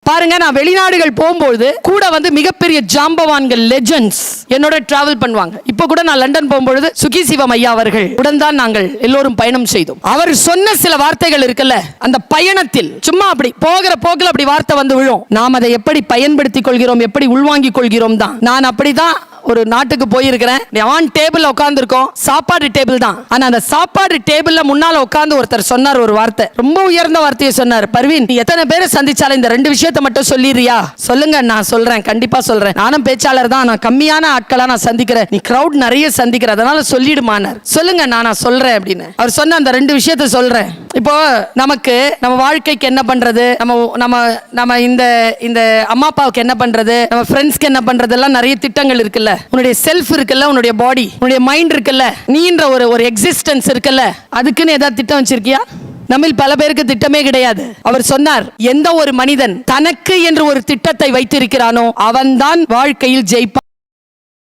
பாருங்க, நான் வெளிநாடுகள் போகும்போது கூட வந்து மிகப்பெரிய ஜாம்பவான்கள், லெஜெண்ட்ஸ் என்னோட டிராவல் பண்ணுவாங்க. இப்ப கூட நான் லண்டன் போகும்பொழுது சுகி சிவம் ஐயா அவர்கள் உடன் தான் நாங்கள் எல்லோரும் பயணம் செய்தோம். அவர் சொன்ன சில வார்த்தைகள் இருக்குல்ல, அந்த பயணத்தில் சும்மா அப்படி போகிற போக்கில் அப்படி வார்த்தை வந்து விழும். நாம் அதை எப்படி பயன்படுத்திக் கொள்கிறோம், எப்படி உள்வாங்கிக் கொள்கிறோம் தான். நான் அப்படிதான் ஒரு நாட்டுக்கு போயிருக்கிறேன். ஆன் டேபிள் உட்கார்ந்து இருக்கோம், சாப்பாடு டேபிள் தான். ஆனா அந்த சாப்பாடு டேபிள்ல முன்னால உட்கார்ந்து ஒருத்தர் சொன்னார் ஒரு வார்த்தை, ரொம்ப உயர்ந்த வார்த்தையை சொன்னார். பர்வீன், நீ எத்தனை பேரை சந்திச்சாலும் இந்த 2 விஷயத்தை மட்டும் சொல்லிடுறியா? சொல்லுங்க. நான் சொல்றேன், கண்டிப்பா சொல்றேன். நானும் பேச்சாளர் தான், நான் கம்மியான ஆட்களா நான் சந்திக்கிறேன், நீ கிரௌட் நிறைய சந்திக்கிற, அதனால சொல்லிடுமானார். சொல்லுங்க, நான் சொல்றேன் அப்படின்னு அவர் சொன்ன அந்த 2 விஷயத்தை சொல்றேன். இப்போ நமக்கு நம்ம வாழ்க்கைக்கு என்ன பண்றது, நம்ம இந்த அம்மா அப்பாவுக்கு என்ன பண்றது, நம்ம ஃப்ரெண்ட்ஸ்க்கு என்ன பண்றது, எல்லாம் நிறைய திட்டங்கள் இருக்குல்ல. உன்னுடைய செல்ஃப் இருக்குல்ல, உன்னுடைய பாடி, உன்னுடைய மைண்ட் இருக்குல்ல, நீன்ற ஒரு எக்ஸிஸ்டன்ஸ் இருக்குல்ல, அதுக்குன்னு ஏதாவது திட்டம் வச்சிருக்கியா? நம்மில் பல பேருக்கு திட்டமே கிடையாது. அவர் சொன்னார், எந்த ஒரு மனிதன் தனக்கு என்று ஒரு திட்டத்தை வைத்திருக்கிறானோ அவன்தான் வாழ்க்கையில் ஜெயிப்பான்.